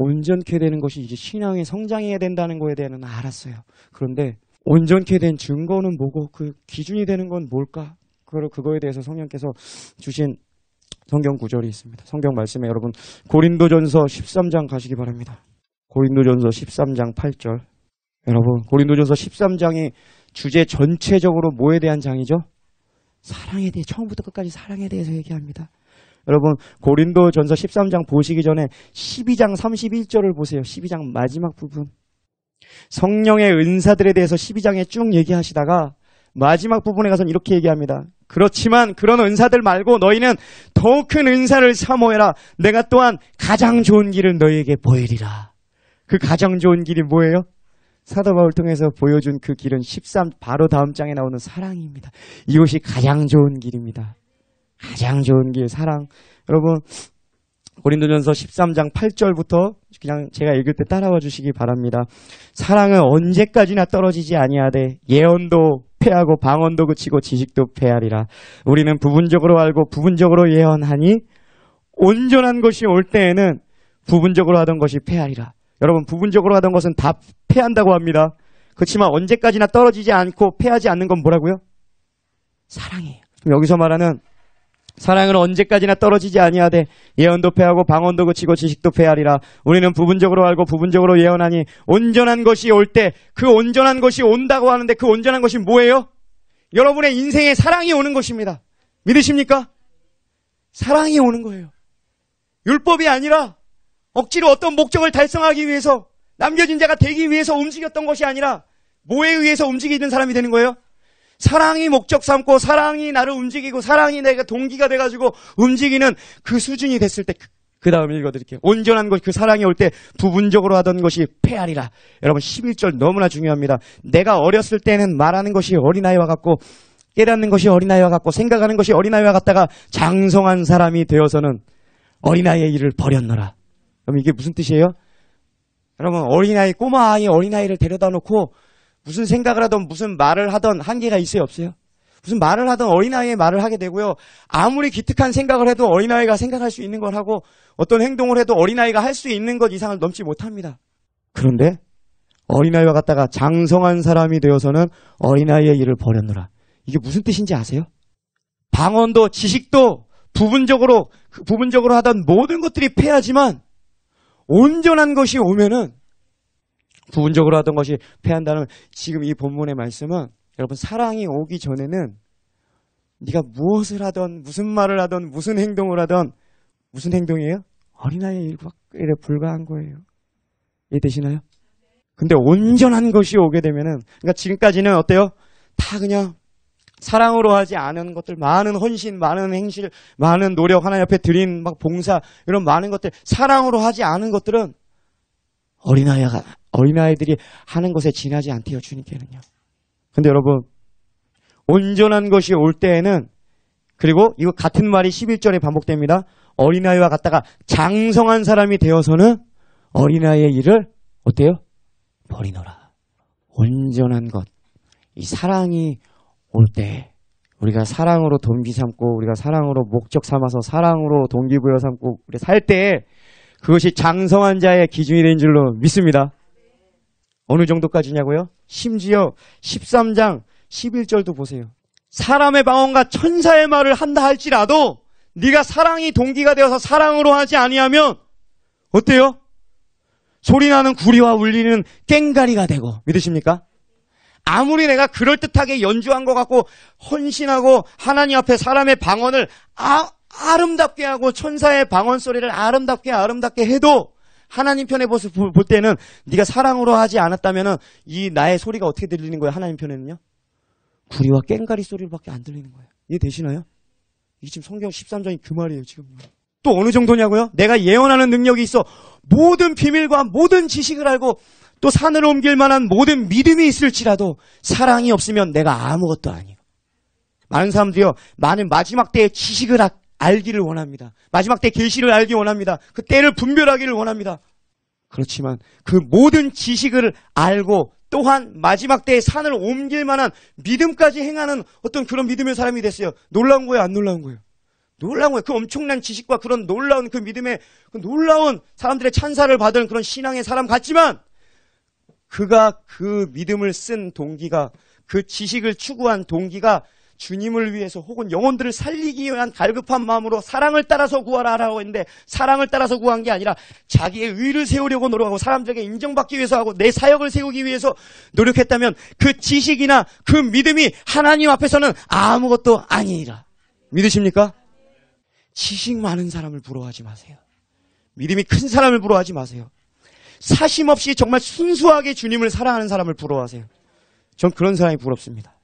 온전케 되는 것이 이제 신앙의 성장해야 된다는 거에 대해서는 알았어요. 그런데 온전케 된 증거는 뭐고 그 기준이 되는 건 뭘까? 그거에 대해서 성령께서 주신 성경 구절이 있습니다. 성경 말씀에 여러분 고린도전서 13장 가시기 바랍니다. 고린도전서 13장 8절. 여러분 고린도전서 13장이 주제 전체적으로 뭐에 대한 장이죠? 사랑에 대해 처음부터 끝까지 사랑에 대해서 얘기합니다. 여러분 고린도전서 13장 보시기 전에 12장 31절을 보세요. 12장 마지막 부분. 성령의 은사들에 대해서 12장에 쭉 얘기하시다가 마지막 부분에 가서는 이렇게 얘기합니다. 그렇지만 그런 은사들 말고 너희는 더 큰 은사를 사모해라. 내가 또한 가장 좋은 길을 너희에게 보이리라. 그 가장 좋은 길이 뭐예요? 사도 바울 통해서 보여준 그 길은 13 바로 다음 장에 나오는 사랑입니다. 이것이 가장 좋은 길입니다. 가장 좋은 길 사랑. 여러분 고린도전서 13장 8절부터 그냥 제가 읽을 때 따라와 주시기 바랍니다. 사랑은 언제까지나 떨어지지 아니하되 예언도 패하고 방언도 그치고 지식도 패하리라. 우리는 부분적으로 알고 부분적으로 예언하니 온전한 것이 올 때에는 부분적으로 하던 것이 패하리라. 여러분 부분적으로 하던 것은 다 패한다고 합니다. 그렇지만 언제까지나 떨어지지 않고 패하지 않는 건 뭐라고요? 사랑이에요. 여기서 말하는 사랑은 언제까지나 떨어지지 아니하되 예언도 패하고 방언도 그치고 지식도 패하리라. 우리는 부분적으로 알고 부분적으로 예언하니 온전한 것이 올 때 그 온전한 것이 온다고 하는데 그 온전한 것이 뭐예요? 여러분의 인생에 사랑이 오는 것입니다. 믿으십니까? 사랑이 오는 거예요. 율법이 아니라 억지로 어떤 목적을 달성하기 위해서 남겨진 자가 되기 위해서 움직였던 것이 아니라 뭐에 의해서 움직이는 사람이 되는 거예요? 사랑이 목적 삼고 사랑이 나를 움직이고 사랑이 내가 동기가 돼가지고 움직이는 그 수준이 됐을 때 그 다음에 읽어드릴게요. 온전한 것, 그 사랑이 올 때 부분적으로 하던 것이 패하리라. 여러분 11절 너무나 중요합니다. 내가 어렸을 때는 말하는 것이 어린아이와 같고 깨닫는 것이 어린아이와 같고 생각하는 것이 어린아이와 같다가 장성한 사람이 되어서는 어린아이의 일을 버렸노라. 그럼 이게 무슨 뜻이에요? 여러분 어린아이 꼬마 아이 어린아이를 데려다 놓고 무슨 생각을 하던 무슨 말을 하던 한계가 있어요 없어요? 무슨 말을 하던 어린아이의 말을 하게 되고요. 아무리 기특한 생각을 해도 어린아이가 생각할 수 있는 걸 하고 어떤 행동을 해도 어린아이가 할 수 있는 것 이상을 넘지 못합니다. 그런데 어린아이와 같다가 장성한 사람이 되어서는 어린아이의 일을 버렸노라. 이게 무슨 뜻인지 아세요? 방언도 지식도 부분적으로 하던 모든 것들이 패하지만 온전한 것이 오면은 부분적으로 하던 것이 패한다는 지금 이 본문의 말씀은 여러분 사랑이 오기 전에는 네가 무엇을 하던 무슨 말을 하던 무슨 행동을 하던 무슨 행동이에요? 어린아이의 일에 불과한 거예요. 이해되시나요? 근데 온전한 것이 오게 되면은 그러니까 지금까지는 어때요? 다 그냥 사랑으로 하지 않은 것들 많은 헌신, 많은 행실, 많은 노력 하나님 앞에 드린 막 봉사 이런 많은 것들 사랑으로 하지 않은 것들은 어린아이들이 하는 것에 지나지 않대요, 주님께는요. 근데 여러분, 온전한 것이 올 때에는, 그리고 이거 같은 말이 11절에 반복됩니다. 어린아이와 같다가 장성한 사람이 되어서는 어린아이의 일을, 어때요? 버리노라. 온전한 것. 이 사랑이 올 때, 우리가 사랑으로 동기 삼고, 우리가 사랑으로 목적 삼아서 사랑으로 동기부여 삼고, 우리 살 때, 그것이 장성한 자의 기준이 된 줄로 믿습니다. 어느 정도까지냐고요? 심지어 13장 11절도 보세요. 사람의 방언과 천사의 말을 한다 할지라도 네가 사랑이 동기가 되어서 사랑으로 하지 아니하면 어때요? 소리나는 구리와 울리는 꽹가리가 되고 믿으십니까? 아무리 내가 그럴듯하게 연주한 것 같고 헌신하고 하나님 앞에 사람의 방언을 아름답게 하고 천사의 방언 소리를 아름답게 해도 하나님 편에 볼 때는 네가 사랑으로 하지 않았다면은 이 나의 소리가 어떻게 들리는 거예요? 하나님 편에는요? 구리와 꽹가리 소리밖에 안 들리는 거예요. 이해되시나요? 이게 지금 성경 13장이 그 말이에요, 지금. 또 어느 정도냐고요? 내가 예언하는 능력이 있어 모든 비밀과 모든 지식을 알고 또 산을 옮길 만한 모든 믿음이 있을지라도 사랑이 없으면 내가 아무것도 아니에요. 많은 사람들이요, 많은 마지막 때의 지식을 알기를 원합니다. 마지막 때 계시를 알기 원합니다. 그 때를 분별하기를 원합니다. 그렇지만 그 모든 지식을 알고 또한 마지막 때의 산을 옮길 만한 믿음까지 행하는 어떤 그런 믿음의 사람이 됐어요. 놀라운 거예요? 안 놀라운 거예요? 놀라운 거예요. 그 엄청난 지식과 그런 놀라운 그 믿음의 그 놀라운 사람들의 찬사를 받은 그런 신앙의 사람 같지만 그가 그 믿음을 쓴 동기가 그 지식을 추구한 동기가 주님을 위해서 혹은 영혼들을 살리기 위한 갈급한 마음으로 사랑을 따라서 구하라라고 했는데 사랑을 따라서 구한 게 아니라 자기의 의를 세우려고 노력하고 사람들에게 인정받기 위해서 하고 내 사역을 세우기 위해서 노력했다면 그 지식이나 그 믿음이 하나님 앞에서는 아무것도 아니라. 믿으십니까? 지식 많은 사람을 부러워하지 마세요. 믿음이 큰 사람을 부러워하지 마세요. 사심 없이 정말 순수하게 주님을 사랑하는 사람을 부러워하세요. 전 그런 사람이 부럽습니다.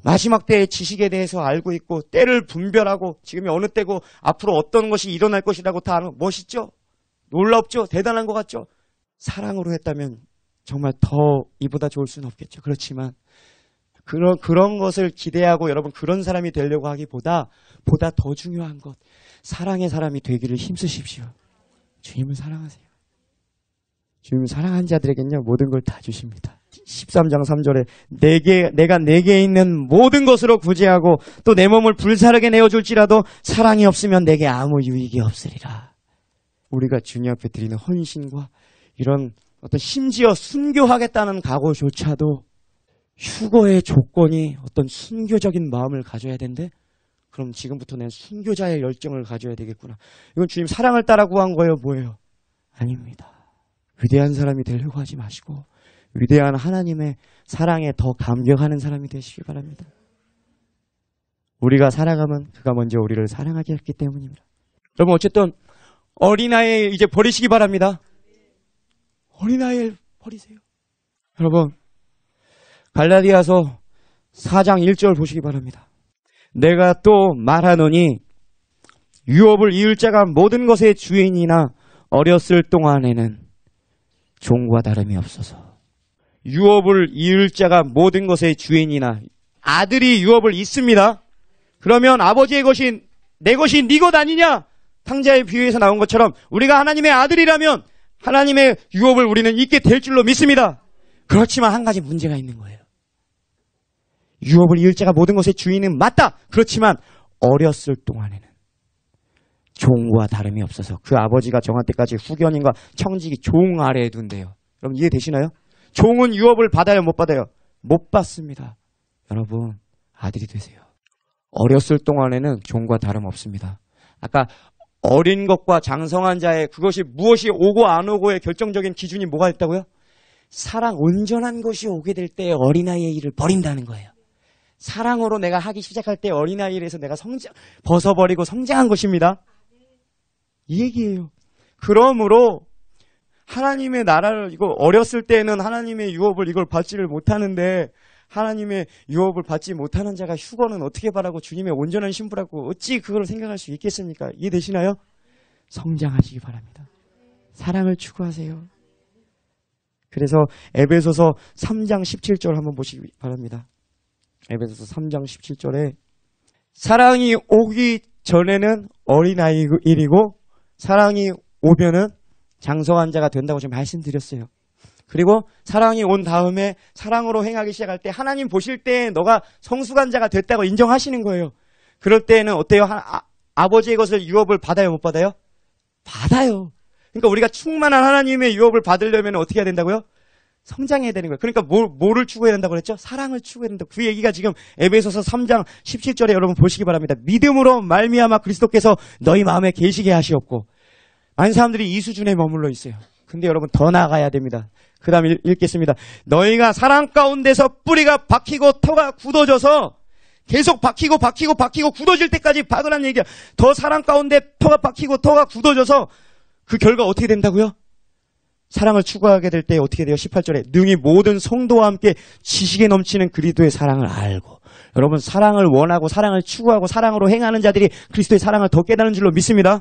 마지막 때의 지식에 대해서 알고 있고 때를 분별하고 지금이 어느 때고 앞으로 어떤 것이 일어날 것이라고 다 아는 거 멋있죠? 놀랍죠? 대단한 것 같죠? 사랑으로 했다면 정말 더 이보다 좋을 수는 없겠죠. 그렇지만 그런 것을 기대하고 여러분 그런 사람이 되려고 하기보다 보다 더 중요한 것 사랑의 사람이 되기를 힘쓰십시오. 주님을 사랑하세요. 주님을 사랑한 자들에게는요 모든 걸 다 주십니다. 13장 3절에 내가 내게 있는 모든 것으로 구제하고 또 내 몸을 불사르게 내어줄지라도 사랑이 없으면 내게 아무 유익이 없으리라. 우리가 주님 앞에 드리는 헌신과 이런 어떤 심지어 순교하겠다는 각오조차도 휴거의 조건이 어떤 순교적인 마음을 가져야 된대. 그럼 지금부터 내 순교자의 열정을 가져야 되겠구나. 이건 주님 사랑을 따라 구한 거예요? 뭐예요? 아닙니다. 위대한 사람이 되려고 하지 마시고 위대한 하나님의 사랑에 더 감격하는 사람이 되시기 바랍니다. 우리가 사랑하면 그가 먼저 우리를 사랑하게 했기 때문입니다. 여러분 어쨌든 어린아이 이제 버리시기 바랍니다. 어린아이를 버리세요. 여러분 갈라디아서 4장 1절 보시기 바랍니다. 내가 또 말하노니 유업을 이을 자가 모든 것의 주인이나 어렸을 동안에는 종과 다름이 없어서. 유업을 이을 자가 모든 것의 주인이나 아들이 유업을 잇습니다. 그러면 아버지의 것이 내 것이 네 것 아니냐? 탕자의 비유에서 나온 것처럼 우리가 하나님의 아들이라면 하나님의 유업을 우리는 잇게 될 줄로 믿습니다. 그렇지만 한 가지 문제가 있는 거예요. 유업을 이을 자가 모든 것의 주인은 맞다. 그렇지만 어렸을 동안에는 종과 다름이 없어서 그 아버지가 정한 때까지 후견인과 청직이 종 아래에 둔대요. 여러분 이해되시나요? 종은 유업을 받아요? 못 받아요? 못 받습니다. 여러분 아들이 되세요. 어렸을 동안에는 종과 다름없습니다. 아까 어린 것과 장성한 자의 그것이 무엇이 오고 안 오고의 결정적인 기준이 뭐가 있다고요? 사랑 온전한 것이 오게 될 때 어린아이의 일을 버린다는 거예요. 사랑으로 내가 하기 시작할 때 어린아이에서 내가 벗어버리고 성장한 것입니다. 이 얘기예요. 그러므로 하나님의 나라를 이거 어렸을 때는 하나님의 유업을 이걸 받지를 못하는데 하나님의 유업을 받지 못하는 자가 휴거는 어떻게 바라고 주님의 온전한 신부라고 어찌 그걸 생각할 수 있겠습니까? 이해되시나요? 성장하시기 바랍니다. 사랑을 추구하세요. 그래서 에베소서 3장 17절 한번 보시기 바랍니다. 에베소서 3장 17절에 사랑이 오기 전에는 어린아이이고 사랑이 오면은 장성한 자가 된다고 지금 말씀드렸어요. 그리고 사랑이 온 다음에 사랑으로 행하기 시작할 때 하나님 보실 때 너가 성숙한 자가 됐다고 인정하시는 거예요. 그럴 때는 어때요? 아버지의 것을 유업을 받아요? 못 받아요? 받아요. 그러니까 우리가 충만한 하나님의 유업을 받으려면 어떻게 해야 된다고요? 성장해야 되는 거예요. 그러니까 뭐를 추구해야 된다고 그랬죠? 사랑을 추구해야 된다. 그 얘기가 지금 에베소서 3장 17절에 여러분 보시기 바랍니다. 믿음으로 말미암아 그리스도께서 너희 마음에 계시게 하시옵고. 많은 사람들이 이 수준에 머물러 있어요. 근데 여러분 더 나아가야 됩니다. 그 다음 읽겠습니다. 너희가 사랑 가운데서 뿌리가 박히고 터가 굳어져서 계속 박히고 굳어질 때까지 박으란 얘기야. 더 사랑 가운데 터가 박히고 터가 굳어져서 그 결과 어떻게 된다고요? 사랑을 추구하게 될 때 어떻게 돼요? 18절에 능히 모든 성도와 함께 지식에 넘치는 그리스도의 사랑을 알고. 여러분 사랑을 원하고 사랑을 추구하고 사랑으로 행하는 자들이 그리스도의 사랑을 더 깨닫는 줄로 믿습니다.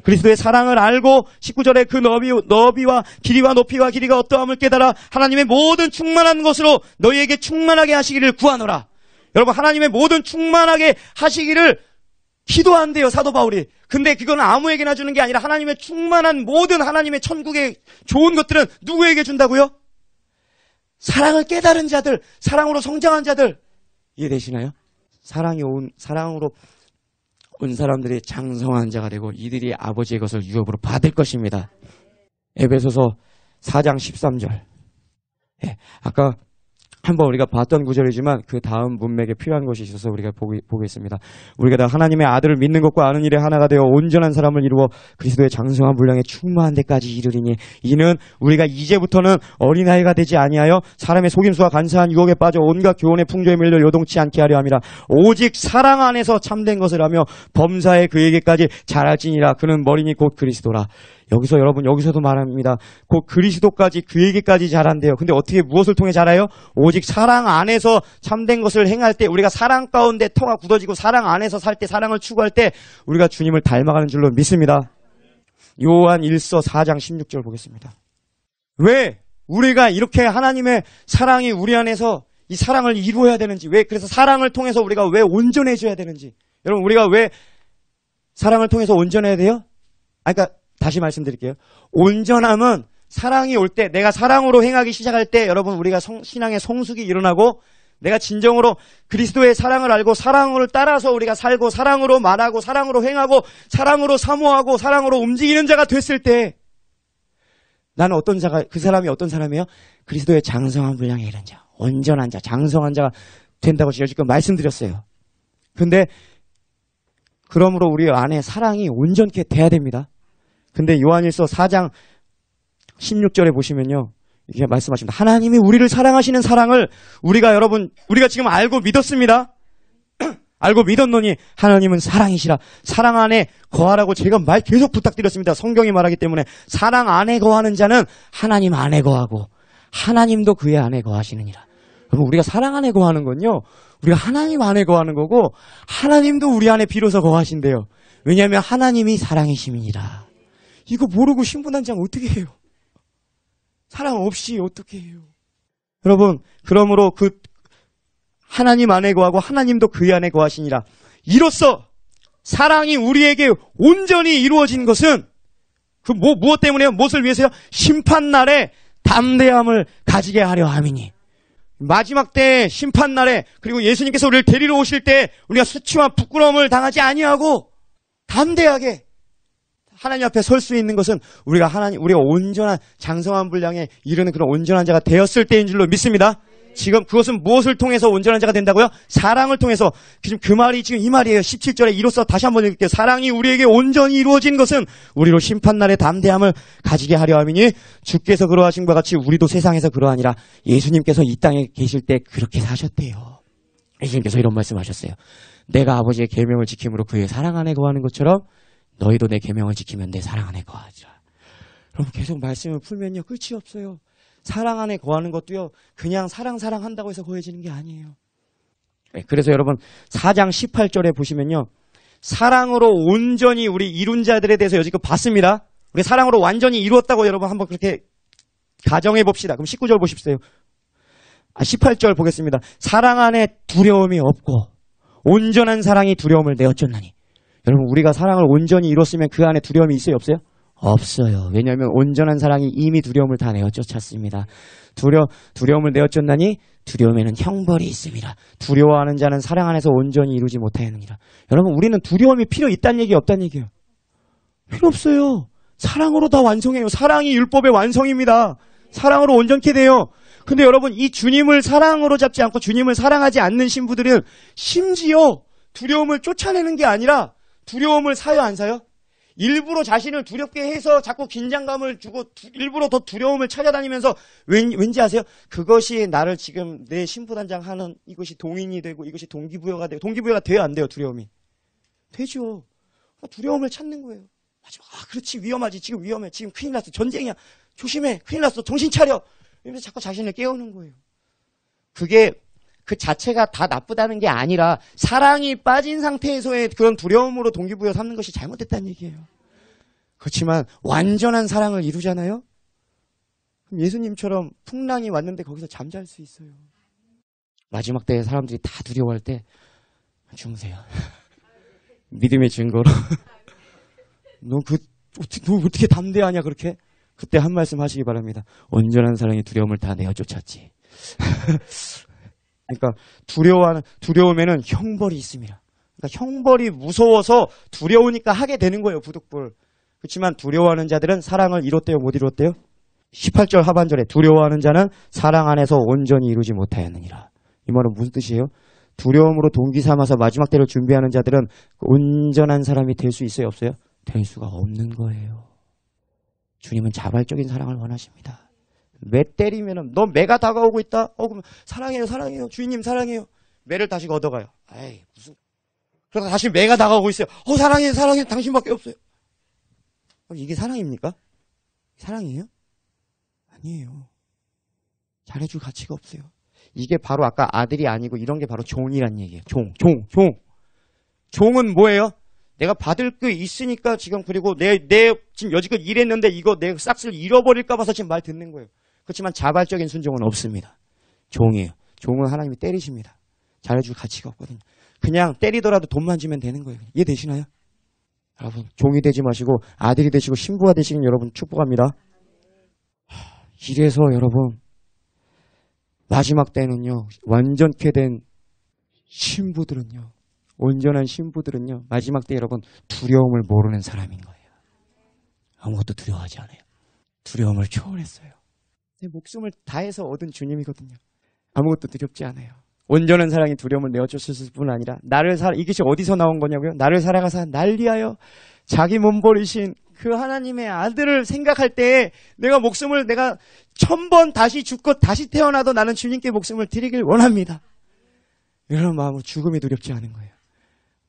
그리스도의 사랑을 알고 19절에 그 너비와 길이와 높이와 길이가 어떠함을 깨달아 하나님의 모든 충만한 것으로 너희에게 충만하게 하시기를 구하노라. 여러분 하나님의 모든 충만하게 하시기를 기도한대요, 사도 바울이. 근데 그건 아무에게나 주는 게 아니라 하나님의 충만한 모든 하나님의 천국의 좋은 것들은 누구에게 준다고요? 사랑을 깨달은 자들, 사랑으로 성장한 자들. 이해되시나요? 사랑으로 온 사람들이 장성한 자가 되고 이들이 아버지의 것을 유업으로 받을 것입니다. 에베소서 4장 13절. 예, 아까 한번 우리가 봤던 구절이지만 그 다음 문맥에 필요한 것이 있어서 우리가 보겠습니다. 우리가 다 하나님의 아들을 믿는 것과 아는 일에 하나가 되어 온전한 사람을 이루어 그리스도의 장성한 분량에 충만한 데까지 이르리니 이는 우리가 이제부터는 어린아이가 되지 아니하여 사람의 속임수와 간사한 유혹에 빠져 온갖 교훈의 풍조에 밀려 요동치 않게 하려 함이라. 오직 사랑 안에서 참된 것을 하며 범사에 그에게까지 자랄지니라. 그는 머리니 곧 그리스도라. 여기서 여러분 여기서도 말합니다. 곧 그리스도까지 그에게까지 자란대요. 근데 어떻게 무엇을 통해 자라요? 오직 사랑 안에서 참된 것을 행할 때 우리가 사랑 가운데 터가 굳어지고 사랑 안에서 살 때 사랑을 추구할 때 우리가 주님을 닮아가는 줄로 믿습니다. 요한 1서 4장 16절 보겠습니다. 왜 우리가 이렇게 하나님의 사랑이 우리 안에서 이 사랑을 이루어야 되는지, 왜 그래서 사랑을 통해서 우리가 왜 온전해져야 되는지, 여러분 우리가 왜 사랑을 통해서 온전해야 돼요? 그러니까 다시 말씀드릴게요. 온전함은 사랑이 올 때, 내가 사랑으로 행하기 시작할 때 여러분 우리가 신앙의 성숙이 일어나고 내가 진정으로 그리스도의 사랑을 알고 사랑을 따라서 우리가 살고 사랑으로 말하고 사랑으로 행하고 사랑으로 사모하고 사랑으로 움직이는 자가 됐을 때 나는 어떤 자가, 그 사람이 어떤 사람이에요? 그리스도의 장성한 분량에 이른 자, 온전한 자, 장성한 자가 된다고 제가 지금 말씀드렸어요. 근데 그러므로 우리 안에 사랑이 온전케 돼야 됩니다. 근데 요한일서 4장 16절에 보시면요. 이렇게 말씀하십니다. 하나님이 우리를 사랑하시는 사랑을 우리가 지금 알고 믿었습니다. 알고 믿었노니 하나님은 사랑이시라. 사랑 안에 거하라고 제가 계속 부탁드렸습니다. 성경이 말하기 때문에 사랑 안에 거하는 자는 하나님 안에 거하고 하나님도 그의 안에 거하시느니라. 여러분 우리가 사랑 안에 거하는 건요. 우리가 하나님 안에 거하는 거고 하나님도 우리 안에 비로소 거하신대요. 왜냐하면 하나님이 사랑이심이니라. 이거 모르고 신분한장 어떻게 해요? 사랑 없이 어떻게 해요? 여러분, 그러므로 그 하나님 안에 거하고 하나님도 그 안에 거하시니라. 이로써 사랑이 우리에게 온전히 이루어진 것은 무엇 때문에요? 무엇을 위해서요? 심판날에 담대함을 가지게 하려 함이니. 마지막 때 심판날에 그리고 예수님께서 우리를 데리러 오실 때 우리가 수치와 부끄러움을 당하지 아니하고 담대하게 하나님 앞에 설 수 있는 것은 우리가 온전한 장성한 분량에 이르는 그런 온전한 자가 되었을 때인 줄로 믿습니다. 지금 그것은 무엇을 통해서 온전한 자가 된다고요? 사랑을 통해서. 지금 그 말이 지금 이 말이에요. 17절에 이로써 다시 한번 읽을게요. 사랑이 우리에게 온전히 이루어진 것은 우리로 심판날에 담대함을 가지게 하려 함이니 주께서 그러하신 바 같이 우리도 세상에서 그러하니라. 예수님께서 이 땅에 계실 때 그렇게 사셨대요. 예수님께서 이런 말씀하셨어요. 내가 아버지의 계명을 지킴으로 그의 사랑 안에 거하는 것처럼 너희도 내 계명을 지키면 내 사랑 안에 거하리라. 여러분 계속 말씀을 풀면요 끝이 없어요. 사랑 안에 거하는 것도요 그냥 사랑 한다고 해서 거해지는 게 아니에요. 그래서 여러분 4장 18절에 보시면요 사랑으로 온전히 우리 이룬 자들에 대해서 여지껏 봤습니다. 우리 사랑으로 완전히 이루었다고 여러분 한번 그렇게 가정해 봅시다. 그럼 19절 보십시오. 18절 보겠습니다. 사랑 안에 두려움이 없고 온전한 사랑이 두려움을 내어쫓나니. 여러분 우리가 사랑을 온전히 이뤘으면 그 안에 두려움이 있어요? 없어요? 없어요. 왜냐하면 온전한 사랑이 이미 두려움을 다 내어쫓았습니다. 두려움을 내어쫓나니 두려움에는 형벌이 있습니다. 두려워하는 자는 사랑 안에서 온전히 이루지 못하느니라. 여러분 우리는 두려움이 필요 있다는 얘기 없다는 얘기예요. 필요 없어요. 사랑으로 다 완성해요. 사랑이 율법의 완성입니다. 사랑으로 온전케 돼요. 근데 여러분 이 주님을 사랑으로 잡지 않고 주님을 사랑하지 않는 신부들은 심지어 두려움을 쫓아내는 게 아니라 두려움을 사요 안 사요? 일부러 자신을 두렵게 해서 자꾸 긴장감을 주고 일부러 더 두려움을 찾아다니면서 왠지 아세요? 그것이 나를 지금 내 신부단장하는 이것이 동인이 되고 이것이 동기부여가 되고 동기부여가 돼요 안 돼요? 두려움이 되죠. 두려움을 찾는 거예요. 그렇지 위험하지 지금 위험해 지금 큰일 났어 전쟁이야 조심해 큰일 났어 정신 차려 이러면서 자꾸 자신을 깨우는 거예요. 그게 그 자체가 다 나쁘다는 게 아니라 사랑이 빠진 상태에서의 그런 두려움으로 동기부여 삼는 것이 잘못됐다는 얘기예요. 그렇지만 완전한 사랑을 이루잖아요. 그럼 예수님처럼 풍랑이 왔는데 거기서 잠잘 수 있어요. 마지막 때에 사람들이 다 두려워할 때 주무세요. 믿음의 증거로 너 어떻게 담대하냐 그렇게? 그때 한 말씀 하시기 바랍니다. 온전한 사랑이 두려움을 다 내어쫓았지. 그러니까 두려움에는 형벌이 있습니다. 그러니까 형벌이 무서워서 두려우니까 하게 되는 거예요, 부득불. 그렇지만 두려워하는 자들은 사랑을 이뤘대요, 못 이뤘대요? 18절 하반절에 두려워하는 자는 사랑 안에서 온전히 이루지 못하였느니라. 이 말은 무슨 뜻이에요? 두려움으로 동기 삼아서 마지막 때를 준비하는 자들은 온전한 사람이 될 수 있어요, 없어요? 될 수가 없는 거예요. 주님은 자발적인 사랑을 원하십니다. 매 때리면은 너 매가 다가오고 있다? 그럼 사랑해요, 사랑해요. 주인님 사랑해요. 매를 다시 걷어가요. 에이, 무슨. 그러다 다시 매가 다가오고 있어요. 사랑해요, 사랑해요. 당신밖에 없어요. 이게 사랑입니까? 사랑이에요? 아니에요. 잘해줄 가치가 없어요. 이게 바로 아까 아들이 아니고 이런 게 바로 종이란 얘기예요. 종. 종은 뭐예요? 내가 받을 게 있으니까 지금 그리고 내 지금 여지껏 일했는데 이거 내 싹쓸 잃어버릴까 봐서 지금 말 듣는 거예요. 그렇지만 자발적인 순종은 없습니다. 종이에요. 종은 하나님이 때리십니다. 잘해줄 가치가 없거든요. 그냥 때리더라도 돈만 주면 되는 거예요. 이해되시나요? 여러분 종이 되지 마시고 아들이 되시고 신부가 되시긴 여러분 축복합니다. 이래서 여러분 마지막 때는요 완전케 된 신부들은요 온전한 신부들은요 마지막 때 여러분 두려움을 모르는 사람인 거예요. 아무것도 두려워하지 않아요. 두려움을 초월했어요. 내 목숨을 다해서 얻은 주님이거든요. 아무것도 두렵지 않아요. 온전한 사랑이 두려움을 내어줬을 뿐 아니라 이것이 어디서 나온 거냐고요? 나를 살아가사 날 위하여 자기 몸 버리신 그 하나님의 아들을 생각할 때 내가 1000번 다시 죽고 다시 태어나도 나는 주님께 목숨을 드리길 원합니다. 이런 마음으로 죽음이 두렵지 않은 거예요.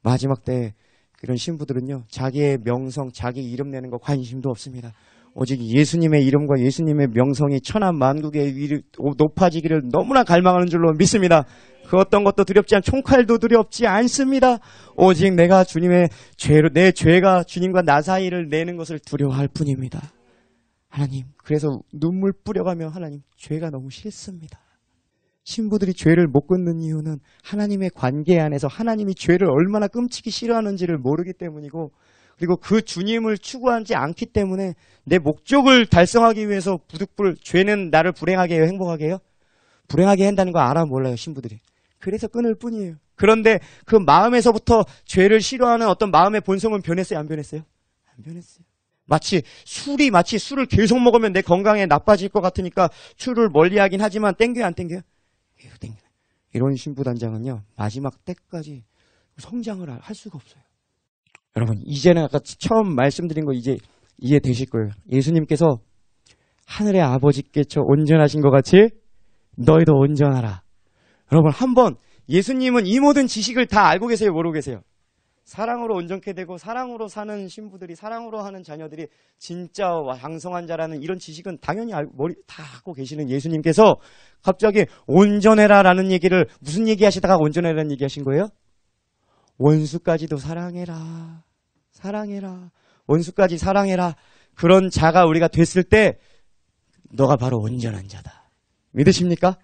마지막 때 그런 신부들은요 자기의 명성, 자기 이름 내는 거 관심도 없습니다. 오직 예수님의 이름과 예수님의 명성이 천하 만국에 높아지기를 너무나 갈망하는 줄로 믿습니다. 그 어떤 것도 두렵지 않고 총칼도 두렵지 않습니다. 오직 내가 내 죄가 주님과 나 사이를 내는 것을 두려워할 뿐입니다. 하나님, 그래서 눈물 뿌려가며 하나님, 죄가 너무 싫습니다. 신부들이 죄를 못 끊는 이유는 하나님의 관계 안에서 하나님이 죄를 얼마나 끔찍이 싫어하는지를 모르기 때문이고 그리고 그 주님을 추구하지 않기 때문에 내 목적을 달성하기 위해서 부득불 죄는 나를 불행하게 해요, 행복하게 해요? 불행하게 한다는 거 알아 몰라요, 신부들이. 그래서 끊을 뿐이에요. 그런데 그 마음에서부터 죄를 싫어하는 어떤 마음의 본성은 변했어요, 안 변했어요? 안 변했어요. 마치 술을 계속 먹으면 내 건강에 나빠질 것 같으니까 술을 멀리하긴 하지만 땡겨요, 안 땡겨요? 계속 땡겨요. 이런 신부단장은요 마지막 때까지 성장을 할 수가 없어요. 여러분 이제는 아까 처음 말씀드린 거 이제 이해되실 거예요. 예수님께서 하늘의 아버지께서 온전하신 것 같이 너희도 온전하라. 여러분 한번 예수님은 이 모든 지식을 다 알고 계세요, 모르고 계세요? 사랑으로 온전케 되고 사랑으로 사는 신부들이, 사랑으로 하는 자녀들이 진짜 장성한 자라는 이런 지식은 당연히 다 갖고 계시는 예수님께서 갑자기 온전해라라는 얘기를 무슨 얘기하시다가 온전해라는 얘기하신 거예요? 원수까지도 사랑해라. 사랑해라. 원수까지 사랑해라. 그런 자가 우리가 됐을 때 너가 바로 온전한 자다. 믿으십니까?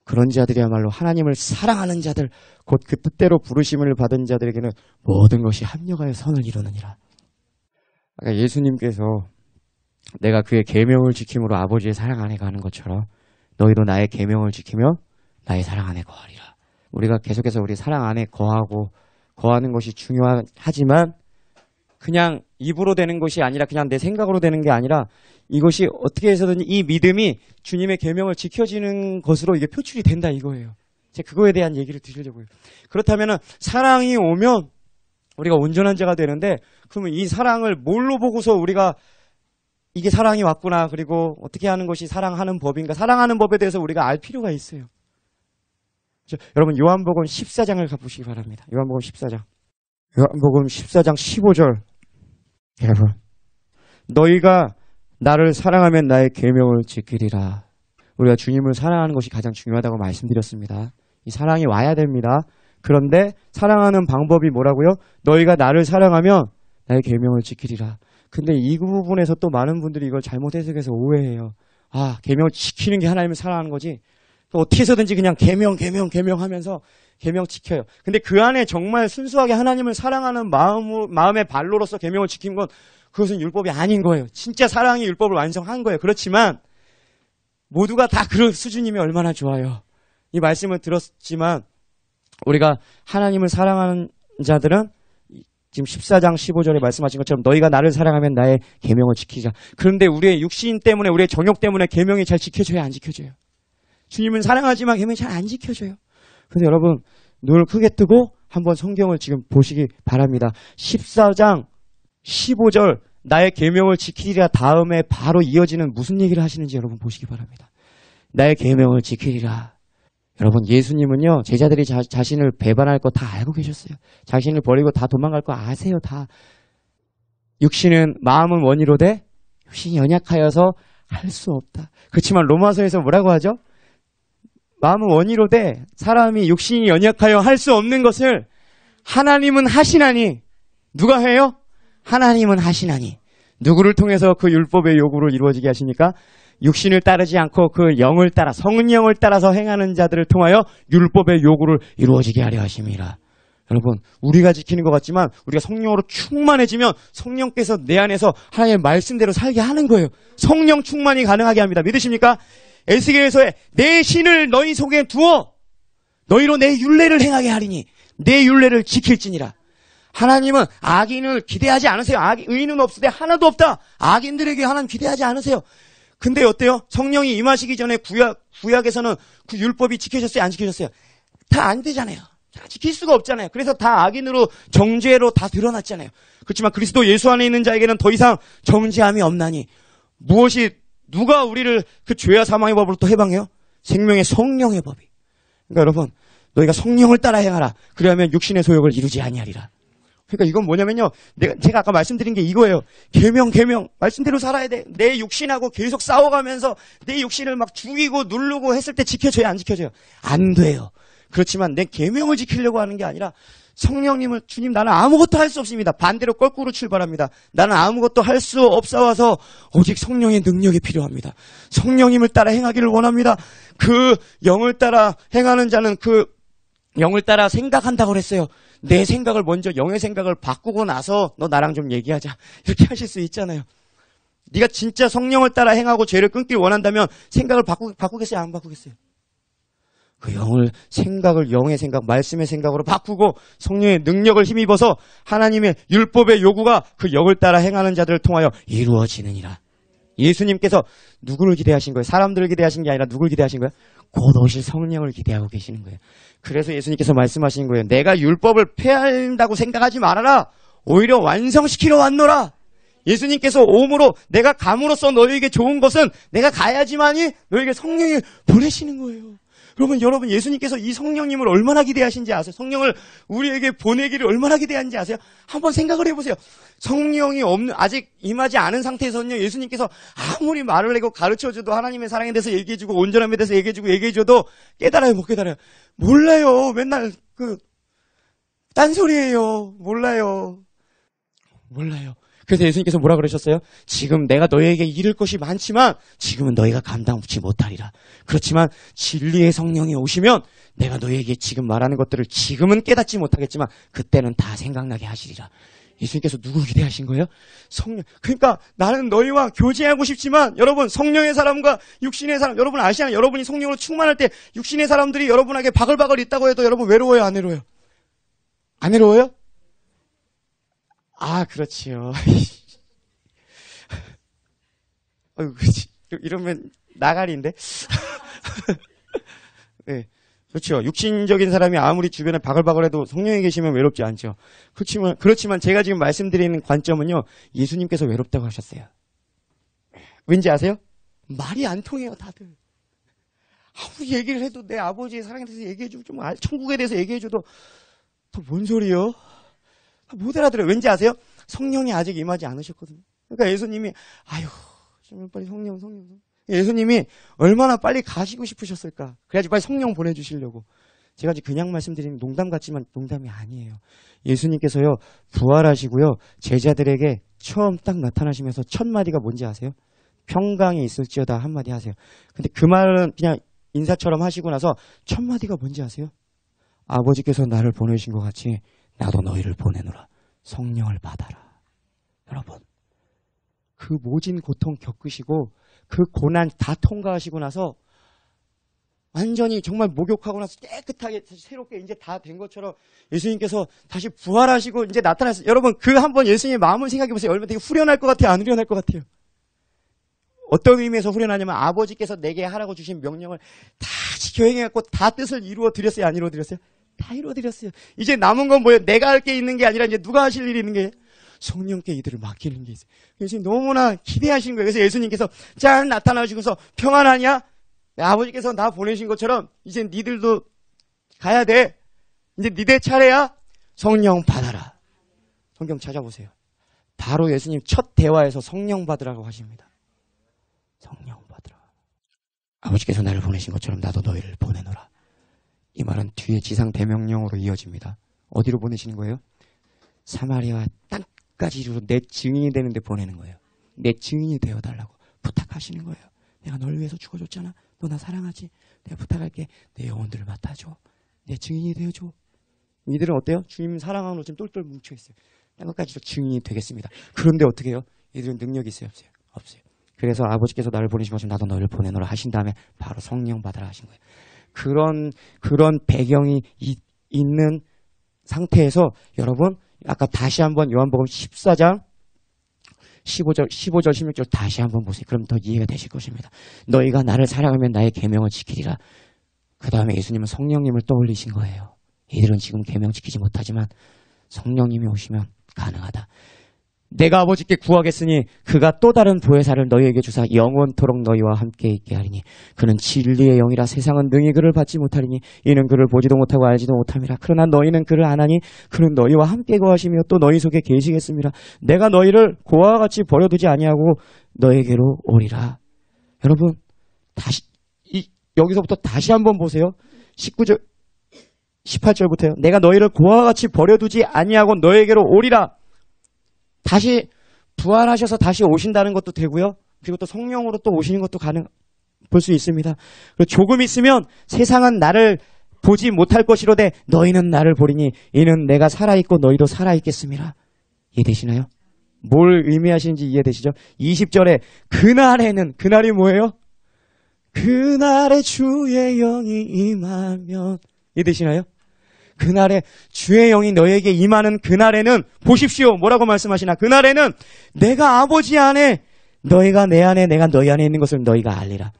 그런 자들이야말로 하나님을 사랑하는 자들, 곧 그 뜻대로 부르심을 받은 자들에게는 모든 것이 합력하여 선을 이루느니라. 아까 예수님께서 내가 그의 계명을 지킴으로 아버지의 사랑 안에 가는 것처럼 너희도 나의 계명을 지키며 나의 사랑 안에 거하리라. 우리가 계속해서 우리 사랑 안에 거하는 것이 중요하지만 그냥 입으로 되는 것이 아니라 그냥 내 생각으로 되는 게 아니라 이것이 어떻게 해서든지 이 믿음이 주님의 계명을 지켜지는 것으로 이게 표출이 된다 이거예요. 제가 그거에 대한 얘기를 드리려고요. 그렇다면 사랑이 오면 우리가 온전한 자가 되는데 그러면 이 사랑을 뭘로 보고서 우리가 이게 사랑이 왔구나 그리고 어떻게 하는 것이 사랑하는 법인가 사랑하는 법에 대해서 우리가 알 필요가 있어요. 여러분 요한복음 14장을 가보시기 바랍니다. 요한복음 14장 15절 여러분 너희가 나를 사랑하면 나의 계명을 지키리라. 우리가 주님을 사랑하는 것이 가장 중요하다고 말씀드렸습니다. 이 사랑이 와야 됩니다. 그런데 사랑하는 방법이 뭐라고요? 너희가 나를 사랑하면 나의 계명을 지키리라. 근데 이 부분에서 또 많은 분들이 이걸 잘못 해석해서 오해해요. 아, 계명을 지키는 게 하나님을 사랑하는 거지. 어떻게 해서든지 그냥 계명 하면서 계명 지켜요. 근데 그 안에 정말 순수하게 하나님을 사랑하는 마음의 발로로서 계명을 지킨 건 그것은 율법이 아닌 거예요. 진짜 사랑이 율법을 완성한 거예요. 그렇지만 모두가 다 그런 수준이면 얼마나 좋아요. 이 말씀을 들었지만 우리가 하나님을 사랑하는 자들은 지금 14장 15절에 말씀하신 것처럼 너희가 나를 사랑하면 나의 계명을 지키자. 그런데 우리의 육신 때문에 우리의 정욕 때문에 계명이 잘 지켜져야 안 지켜져요. 주님은 사랑하지만 계명이 잘 안 지켜져요. 그래서 여러분 눈을 크게 뜨고 한번 성경을 지금 보시기 바랍니다. 14장 15절 나의 계명을 지키리라 다음에 바로 이어지는 무슨 얘기를 하시는지 여러분 보시기 바랍니다. 나의 계명을 지키리라. 여러분 예수님은요 제자들이 자신을 배반할 거 다 알고 계셨어요. 자신을 버리고 다 도망갈 거 아세요. 다. 육신은 마음은 원이로되 육신이 연약하여서 할 수 없다. 그렇지만 로마서에서 뭐라고 하죠? 마음은 원이로되 사람이 육신이 연약하여 할 수 없는 것을 하나님은 하시나니. 누가 해요? 하나님은 하시나니. 누구를 통해서 그 율법의 요구를 이루어지게 하십니까? 육신을 따르지 않고 그 영을 따라 성령을 따라서 행하는 자들을 통하여 율법의 요구를 이루어지게 하려 하심이라. 여러분 우리가 지키는 것 같지만 우리가 성령으로 충만해지면 성령께서 내 안에서 하나님의 말씀대로 살게 하는 거예요. 성령 충만이 가능하게 합니다. 믿으십니까? 에스겔서에 내 신을 너희 속에 두어 너희로 내 율례를 행하게 하리니 내 율례를 지킬지니라. 하나님은 악인을 기대하지 않으세요. 의인은 없으되 하나도 없다. 악인들에게 하나님 기대하지 않으세요. 근데 어때요? 성령이 임하시기 전에 구약에서는 그 율법이 지켜졌어요? 안 지켜졌어요? 다 안 되잖아요. 다 지킬 수가 없잖아요. 그래서 다 악인으로 정죄로 다 드러났잖아요. 그렇지만 그리스도 예수 안에 있는 자에게는 더 이상 정죄함이 없나니 누가 우리를 그 죄와 사망의 법으로 또 해방해요? 생명의 성령의 법이. 그러니까 여러분 너희가 성령을 따라 행하라. 그러면 육신의 소욕을 이루지 아니하리라. 그러니까 이건 뭐냐면요. 제가 아까 말씀드린 게 이거예요. 계명 말씀대로 살아야 돼. 내 육신하고 계속 싸워가면서 내 육신을 막 죽이고 누르고 했을 때 지켜져요? 안 지켜져요? 안 돼요. 그렇지만 내 계명을 지키려고 하는 게 아니라 성령님을 주님 나는 아무것도 할 수 없습니다. 반대로 거꾸로 출발합니다. 나는 아무것도 할 수 없사와서 오직 성령의 능력이 필요합니다. 성령님을 따라 행하기를 원합니다. 그 영을 따라 행하는 자는 그 영을 따라 생각한다고 그랬어요. 내 생각을 먼저 영의 생각을 바꾸고 나서 너 나랑 좀 얘기하자. 이렇게 하실 수 있잖아요. 네가 진짜 성령을 따라 행하고 죄를 끊길 원한다면 생각을 바꾸겠어요? 안 바꾸겠어요? 그 영의 생각, 말씀의 생각으로 바꾸고 성령의 능력을 힘입어서 하나님의 율법의 요구가 그 영을 따라 행하는 자들을 통하여 이루어지느니라. 예수님께서 누구를 기대하신 거예요? 사람들을 기대하신 게 아니라 누굴 기대하신 거예요? 곧 오실 성령을 기대하고 계시는 거예요. 그래서 예수님께서 말씀하신 거예요. 내가 율법을 폐한다고 생각하지 말아라. 오히려 완성시키러 왔노라. 예수님께서 오므로 내가 감으로써 너희에게 좋은 것은 내가 가야지만이 너희에게 성령이 보내시는 거예요. 여러분 예수님께서 이 성령님을 얼마나 기대하신지 아세요? 성령을 우리에게 보내기를 얼마나 기대하는지 아세요? 한번 생각을 해보세요. 성령이 아직 임하지 않은 상태에서는요, 예수님께서 아무리 말을 내고 가르쳐줘도 하나님의 사랑에 대해서 얘기해주고 온전함에 대해서 얘기해줘도 깨달아요, 못 깨달아요? 몰라요. 맨날 딴소리예요. 몰라요. 그래서 예수님께서 뭐라 그러셨어요? 지금 내가 너희에게 이를 것이 많지만 지금은 너희가 감당치 못하리라. 그렇지만 진리의 성령이 오시면 내가 너희에게 지금 말하는 것들을 지금은 깨닫지 못하겠지만 그때는 다 생각나게 하시리라. 예수님께서 누구 기대하신 거예요? 성령. 그러니까 나는 너희와 교제하고 싶지만 여러분 성령의 사람과 육신의 사람 여러분 아시잖아요. 여러분이 성령으로 충만할 때 육신의 사람들이 여러분에게 바글바글 있다고 해도 여러분 외로워요? 안 외로워요? 안 외로워요? 아, 그렇지요. 이러면 나가리인데. 네, 그렇죠. 육신적인 사람이 아무리 주변에 바글바글해도 성령이 계시면 외롭지 않죠. 그렇지만 제가 지금 말씀드리는 관점은요. 예수님께서 외롭다고 하셨어요. 왠지 아세요? 말이 안 통해요, 다들. 아무리 얘기를 해도 내 아버지의 사랑에 대해서 얘기해주고 좀 천국에 대해서 얘기해줘도 더 뭔 소리요? 못 알아들어요. 왠지 아세요? 성령이 아직 임하지 않으셨거든요. 그러니까 예수님이 좀 빨리 성령. 예수님이 얼마나 빨리 가시고 싶으셨을까? 그래야지 빨리 성령 보내주시려고. 제가 지금 그냥 말씀드리는 농담 같지만 농담이 아니에요. 예수님께서요 부활하시고요 제자들에게 처음 딱 나타나시면서 첫 마디가 뭔지 아세요? 평강이 있을지어다 한마디 하세요. 근데 그 말은 그냥 인사처럼 하시고 나서 첫 마디가 뭔지 아세요? 아버지께서 나를 보내신 것 같이 나도 너희를 보내노라. 성령을 받아라. 여러분, 그 모진 고통 겪으시고 그 고난 다 통과하시고 나서 완전히 정말 목욕하고 나서 깨끗하게 새롭게 이제 다 된 것처럼 예수님께서 다시 부활하시고 이제 나타났어요. 여러분, 그 한번 예수님의 마음을 생각해 보세요. 얼마나 되게 후련할 것 같아요? 안 후련할 것 같아요? 어떤 의미에서 후련하냐면 아버지께서 내게 하라고 주신 명령을 다 지켜 행해갖고 다 뜻을 이루어 드렸어요? 안 이루어 드렸어요? 다 이루어 드렸어요. 이제 남은 건 뭐예요? 내가 할 게 있는 게 아니라 이제 누가 하실 일이 있는 게 성령께 이들을 맡기는 게 있어요. 예수님 너무나 기대하신 거예요. 그래서 예수님께서 짠 나타나시고서 평안하냐? 아버지께서 나 보내신 것처럼 이제 니들도 가야 돼. 이제 니들 차례야. 성령 받아라. 성경 찾아보세요. 바로 예수님 첫 대화에서 성령 받으라고 하십니다. 성령 받으라. 아버지께서 나를 보내신 것처럼 나도 너희를 보내노라. 이 말은 뒤에 지상 대명령으로 이어집니다. 어디로 보내시는 거예요? 사마리아 땅까지 이루어 내 증인이 되는데 보내는 거예요. 내 증인이 되어달라고 부탁하시는 거예요. 내가 널 위해서 죽어줬잖아. 너 나 사랑하지? 내가 부탁할게. 내 영혼들을 맡아줘. 내 증인이 되어줘. 이들은 어때요? 주님 사랑하는 옷 좀 똘똘 뭉쳐있어요. 딴 것까지도 증인이 되겠습니다. 그런데 어떻게 해요? 이들은 능력이 있어요? 없어요? 없어요. 그래서 아버지께서 나를 보내신 것처럼 나도 너희를 보내노라 하신 다음에 바로 성령 받으라 하신 거예요. 그런 배경이 있는 상태에서 여러분, 아까 다시 한번 요한복음 14장 15절, 16절 다시 한번 보세요. 그럼 더 이해가 되실 것입니다. 너희가 나를 사랑하면 나의 계명을 지키리라. 그 다음에 예수님은 성령님을 떠올리신 거예요. 이들은 지금 계명 지키지 못하지만 성령님이 오시면 가능하다. 내가 아버지께 구하겠으니 그가 또 다른 보혜사를 너희에게 주사 영원토록 너희와 함께 있게 하리니 그는 진리의 영이라 세상은 능히 그를 받지 못하리니 이는 그를 보지도 못하고 알지도 못함이라. 그러나 너희는 그를 아나니 그는 너희와 함께 거하시며 또 너희 속에 계시겠습니다. 내가 너희를 고아와 같이 버려두지 아니하고 너에게로 오리라. 여러분, 다시 여기서부터 다시 한번 보세요. 19절 18절부터요. 내가 너희를 고아와 같이 버려두지 아니하고 너에게로 오리라. 다시 부활하셔서 다시 오신다는 것도 되고요. 그리고 또 성령으로 또 오시는 것도 볼 수 있습니다. 그리고 조금 있으면 세상은 나를 보지 못할 것이로되 너희는 나를 보리니 이는 내가 살아있고 너희도 살아있겠습니다. 이해되시나요? 뭘 의미하시는지 이해되시죠? 20절에 그날에는, 그날이 뭐예요? 그날에 주의 영이 임하면. 이해되시나요? 그날에 주의 영이 너에게 임하는 그날에는 보십시오. 뭐라고 말씀하시나? 그날에는 내가 아버지 안에, 너희가 내 안에, 내가 너희 안에 있는 것을 너희가 알리라.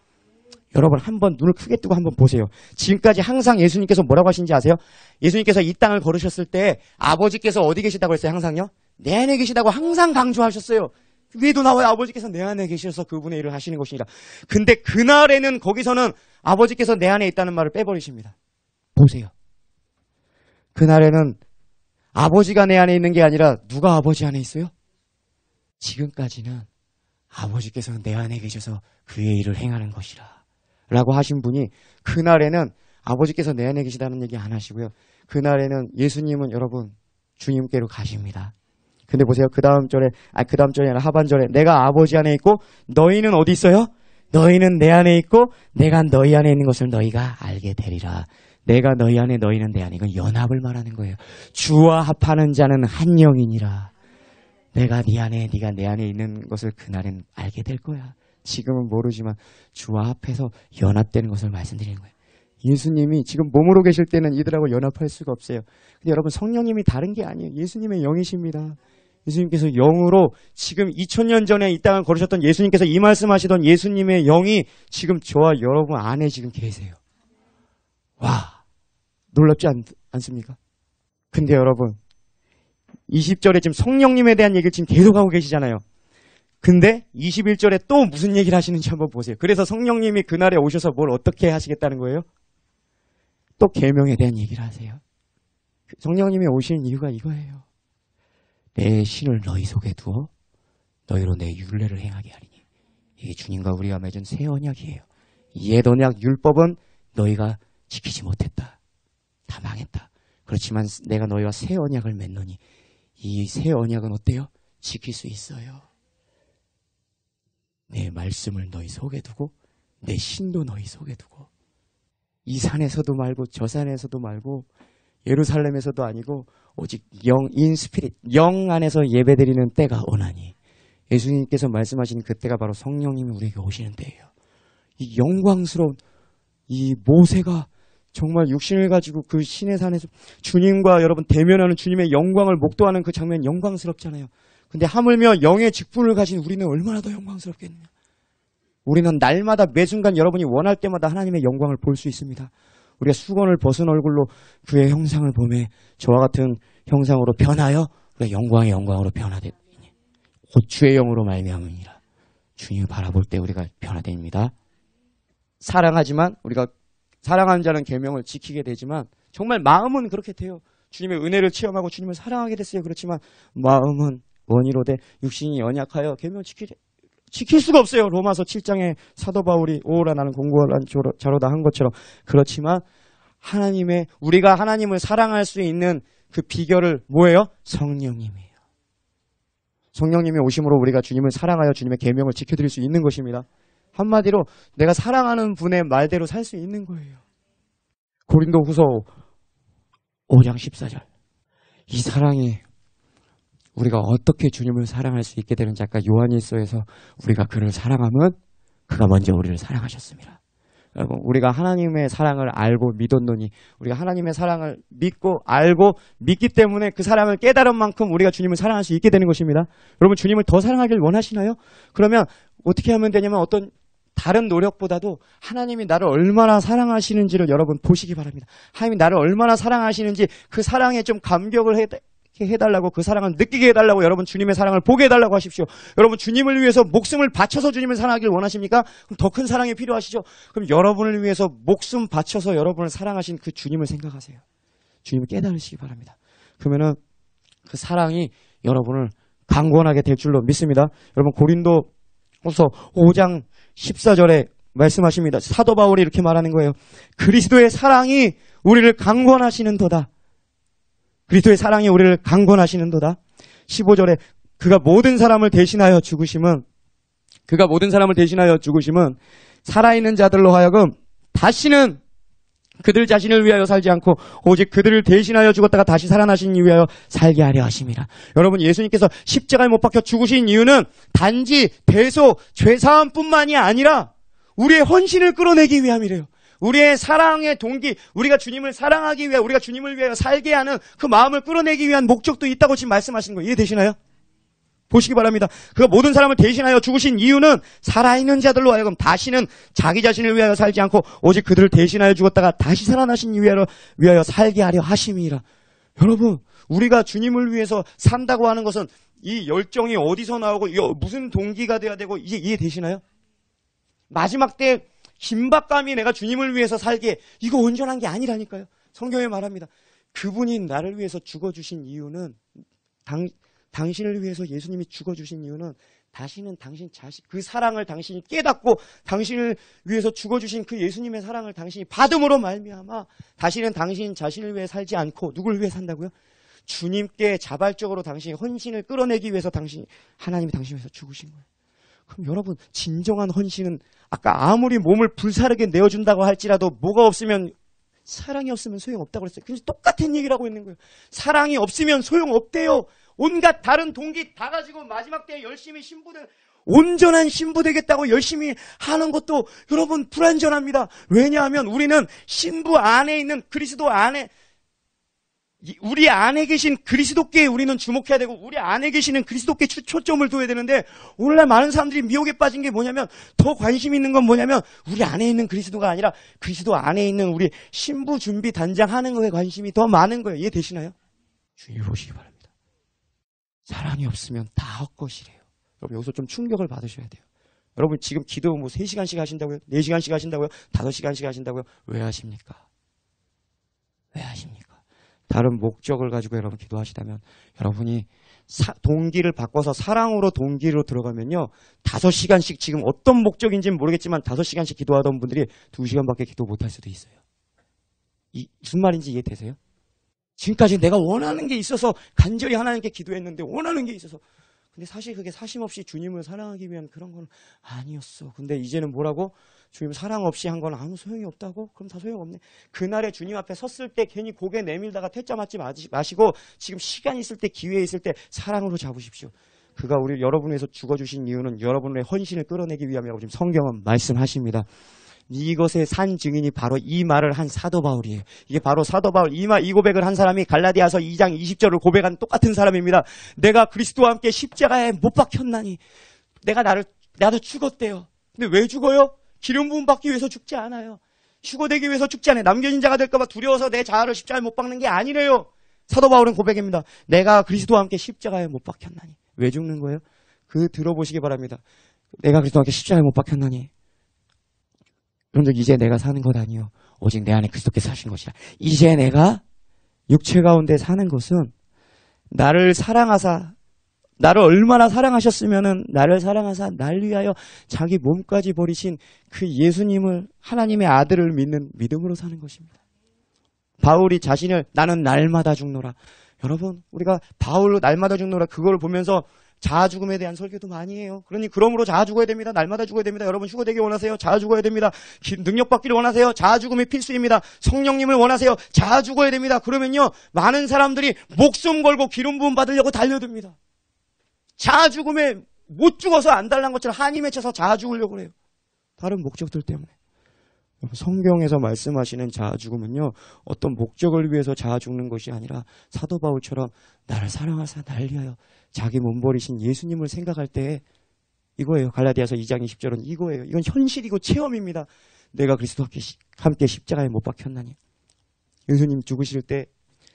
여러분 한번 눈을 크게 뜨고 한번 보세요. 지금까지 항상 예수님께서 뭐라고 하신지 아세요? 예수님께서 이 땅을 걸으셨을 때 아버지께서 어디 계시다고 했어요? 항상요? 내 안에 계시다고 항상 강조하셨어요. 위에도 나와요. 아버지께서 내 안에 계셔서 그분의 일을 하시는 것이니라. 근데 그날에는 거기서는 아버지께서 내 안에 있다는 말을 빼버리십니다. 보세요. 그날에는 아버지가 내 안에 있는 게 아니라 누가 아버지 안에 있어요? 지금까지는 아버지께서 내 안에 계셔서 그의 일을 행하는 것이라 라고 하신 분이 그날에는 아버지께서 내 안에 계시다는 얘기 안 하시고요. 그날에는 예수님은 여러분 주님께로 가십니다. 근데 보세요. 그 다음 절에 아니라 하반절에 내가 아버지 안에 있고 너희는 어디 있어요? 너희는 내 안에 있고 내가 너희 안에 있는 것을 너희가 알게 되리라. 내가 너희 안에 너희는 내 안에. 이건 연합을 말하는 거예요. 주와 합하는 자는 한 영이니라. 내가 네 안에 네가 내 안에 있는 것을 그날엔 알게 될 거야. 지금은 모르지만 주와 합해서 연합되는 것을 말씀드리는 거예요. 예수님이 지금 몸으로 계실 때는 이들하고 연합할 수가 없어요. 근데 여러분 성령님이 다른 게 아니에요. 예수님의 영이십니다. 예수님께서 영으로 지금 2000년 전에 이 땅을 걸으셨던 예수님께서 이 말씀하시던 예수님의 영이 지금 저와 여러분 안에 지금 계세요. 와, 놀랍지 않습니까? 근데 여러분 20절에 지금 성령님에 대한 얘기를 지금 계속하고 계시잖아요. 근데 21절에 또 무슨 얘기를 하시는지 한번 보세요. 그래서 성령님이 그날에 오셔서 뭘 어떻게 하시겠다는 거예요? 또 계명에 대한 얘기를 하세요. 성령님이 오시는 이유가 이거예요. 내 신을 너희 속에 두어 너희로 내 율례를 행하게 하리니. 이게 주님과 우리가 맺은 새 언약이에요. 옛 언약 율법은 너희가 지키지 못했다. 다 망했다. 그렇지만 내가 너희와 새 언약을 맺노니 이 새 언약은 어때요? 지킬 수 있어요. 내 말씀을 너희 속에 두고 내 신도 너희 속에 두고 이 산에서도 말고 저 산에서도 말고 예루살렘에서도 아니고 오직 영, 인 스피릿, 영 안에서 예배드리는 때가 오나니. 예수님께서 말씀하신 그때가 바로 성령님이 우리에게 오시는 때예요. 이 영광스러운 이 모세가 정말 육신을 가지고 그 신의 산에서 주님과 여러분 대면하는 주님의 영광을 목도하는 그 장면 영광스럽잖아요. 근데 하물며 영의 직분을 가진 우리는 얼마나 더 영광스럽겠느냐. 우리는 날마다 매 순간 여러분이 원할 때마다 하나님의 영광을 볼 수 있습니다. 우리가 수건을 벗은 얼굴로 그의 형상을 보매 저와 같은 형상으로 변하여 우리가 영광의 영광으로 변화되니 곧 주의 영으로 말미암으니라. 주님을 바라볼 때 우리가 변화됩니다. 사랑하지만 우리가 사랑하는 자는 계명을 지키게 되지만 정말 마음은 그렇게 돼요. 주님의 은혜를 체험하고 주님을 사랑하게 됐어요. 그렇지만 마음은 원이로되 육신이 연약하여 계명을 지킬 수가 없어요. 로마서 7장에 사도 바울이 오라 나는 공고한 자로다 한 것처럼. 그렇지만 우리가 하나님을 사랑할 수 있는 그 비결을 뭐예요? 성령님이에요. 성령님이 오심으로 우리가 주님을 사랑하여 주님의 계명을 지켜드릴 수 있는 것입니다. 한마디로 내가 사랑하는 분의 말대로 살 수 있는 거예요. 고린도후서 5장 14절. 이 사랑이 우리가 어떻게 주님을 사랑할 수 있게 되는지 아까 요한일서에서 우리가 그를 사랑하면 그가 먼저 우리를 사랑하셨습니다. 여러분 우리가 하나님의 사랑을 알고 믿었노니 우리가 하나님의 사랑을 믿고 알고 믿기 때문에 그 사랑을 깨달은 만큼 우리가 주님을 사랑할 수 있게 되는 것입니다. 여러분 주님을 더 사랑하길 원하시나요? 그러면 어떻게 하면 되냐면 어떤 다른 노력보다도 하나님이 나를 얼마나 사랑하시는지를 여러분 보시기 바랍니다. 하나님이 나를 얼마나 사랑하시는지 그 사랑에 좀 감격을 해달라고 그 사랑을 느끼게 해달라고 여러분 주님의 사랑을 보게 해달라고 하십시오. 여러분 주님을 위해서 목숨을 바쳐서 주님을 사랑하길 원하십니까? 그럼 더 큰 사랑이 필요하시죠? 그럼 여러분을 위해서 목숨 바쳐서 여러분을 사랑하신 그 주님을 생각하세요. 주님을 깨달으시기 바랍니다. 그러면은 그 사랑이 여러분을 강권하게 될 줄로 믿습니다. 여러분 고린도후서 5장 14절에 말씀하십니다. 사도 바울이 이렇게 말하는 거예요. 그리스도의 사랑이 우리를 강권하시는도다. 그리스도의 사랑이 우리를 강권하시는도다. 15절에 그가 모든 사람을 대신하여 죽으심은 살아있는 자들로 하여금 다시는 그들 자신을 위하여 살지 않고 오직 그들을 대신하여 죽었다가 다시 살아나신 이유 위하여 살게 하려 하심이라. 여러분 예수님께서 십자가에 못 박혀 죽으신 이유는 단지 대속 죄사함뿐만이 아니라 우리의 헌신을 끌어내기 위함이래요. 우리의 사랑의 동기, 우리가 주님을 사랑하기 위해 우리가 주님을 위하여 살게 하는 그 마음을 끌어내기 위한 목적도 있다고 지금 말씀하시는 거예요. 이해되시나요? 보시기 바랍니다. 그가 모든 사람을 대신하여 죽으신 이유는 살아있는 자들로 하여금 다시는 자기 자신을 위하여 살지 않고 오직 그들을 대신하여 죽었다가 다시 살아나신 이유 위하여 살게 하려 하심이라. 여러분 우리가 주님을 위해서 산다고 하는 것은 이 열정이 어디서 나오고 무슨 동기가 돼야 되고 이게 이해되시나요? 마지막 때 긴박감이 내가 주님을 위해서 살게 이거 온전한 게 아니라니까요. 성경에 말합니다. 그분이 나를 위해서 죽어주신 이유는 당신을 위해서 예수님이 죽어주신 이유는 다시는 당신 자신 그 사랑을 당신이 깨닫고 당신을 위해서 죽어주신 그 예수님의 사랑을 당신이 받음으로 말미암아 다시는 당신 자신을 위해 살지 않고 누굴 위해 산다고요? 주님께 자발적으로 당신이 헌신을 끌어내기 위해서 하나님이 당신을 위해서 죽으신 거예요. 그럼 여러분 진정한 헌신은 아까 아무리 몸을 불사르게 내어준다고 할지라도 뭐가 없으면 사랑이 없으면 소용없다고 그랬어요. 그래서 똑같은 얘기를 하고 있는 거예요. 사랑이 없으면 소용없대요. 온갖 다른 동기 다 가지고 마지막 때에 열심히 온전한 신부 되겠다고 열심히 하는 것도 여러분 불완전합니다. 왜냐하면 우리는 신부 안에 있는 그리스도 안에 우리 안에 계신 그리스도께 우리는 주목해야 되고 우리 안에 계시는 그리스도께 초점을 둬야 되는데 오늘날 많은 사람들이 미혹에 빠진 게 뭐냐면 더 관심 있는 건 뭐냐면 우리 안에 있는 그리스도가 아니라 그리스도 안에 있는 우리 신부 준비 단장하는 거에 관심이 더 많은 거예요. 이해되시나요? 주의 보시기 바랍니다. 사랑이 없으면 다 헛것이래요. 여러분 여기서 좀 충격을 받으셔야 돼요. 여러분 지금 기도 3시간씩 하신다고요? 4시간씩 하신다고요? 5시간씩 하신다고요? 왜 하십니까? 왜 하십니까? 다른 목적을 가지고 여러분 기도하시다면 여러분이 동기를 바꿔서 사랑으로 동기로 들어가면요 5시간씩 지금 어떤 목적인지는 모르겠지만 5시간씩 기도하던 분들이 2시간밖에 기도 못할 수도 있어요. 무슨 말인지 이해되세요? 지금까지 내가 원하는 게 있어서 간절히 하나님께 기도했는데 원하는 게 있어서 근데 사실 그게 사심없이 주님을 사랑하기 위한 그런 건 아니었어. 근데 이제는 뭐라고? 주님 사랑 없이 한 건 아무 소용이 없다고? 그럼 다 소용없네. 그날에 주님 앞에 섰을 때 괜히 고개 내밀다가 퇴짜 맞지 마시고 지금 시간 있을 때 기회 있을 때 사랑으로 잡으십시오. 그가 여러분을 위해서 죽어주신 이유는 여러분의 헌신을 끌어내기 위함이라고 지금 성경은 말씀하십니다. 이것의 산 증인이 바로 이 말을 한 사도 바울이에요. 이게 바로 사도 바울 이 고백을 한 사람이 갈라디아서 2장 20절을 고백한 똑같은 사람입니다. 내가 그리스도와 함께 십자가에 못 박혔나니 나도 죽었대요. 근데 왜 죽어요? 기름 부음 받기 위해서 죽지 않아요. 휴거되기 위해서 죽지 않아요. 남겨진 자가 될까 봐 두려워서 내 자아를 십자가에 못 박는 게 아니래요. 사도 바울은 고백입니다. 내가 그리스도와 함께 십자가에 못 박혔나니. 왜 죽는 거예요? 들어보시기 바랍니다. 내가 그리스도와 함께 십자가에 못 박혔나니. 그런즉 이제 내가 사는 것 아니요 오직 내 안에 그리스도께서 사신 것이라. 이제 내가 육체 가운데 사는 것은 나를 얼마나 사랑하셨으면은 나를 사랑하사 날 위하여 자기 몸까지 버리신 그 예수님을 하나님의 아들을 믿는 믿음으로 사는 것입니다. 바울이 자신을 나는 날마다 죽노라. 여러분 우리가 바울로 날마다 죽노라 그걸 보면서 자아 죽음에 대한 설교도 많이 해요. 그러므로 자아 죽어야 됩니다. 날마다 죽어야 됩니다. 여러분 휴거되기 원하세요? 자아 죽어야 됩니다. 능력 받기를 원하세요? 자아 죽음이 필수입니다. 성령님을 원하세요? 자아 죽어야 됩니다. 그러면요 많은 사람들이 목숨 걸고 기름 부음 받으려고 달려듭니다. 자아 죽음에 못 죽어서 안 달란 것처럼 한이 맺혀서 자아 죽으려고 그래요. 다른 목적들 때문에. 성경에서 말씀하시는 자아 죽음은요 어떤 목적을 위해서 자아 죽는 것이 아니라 사도 바울처럼 나를 사랑하사 날 위하여 자기 몸 버리신 예수님을 생각할 때 이거예요. 갈라디아서 2장 20절은 이거예요. 이건 현실이고 체험입니다. 내가 그리스도와 함께 십자가에 못 박혔나니. 예수님 죽으실 때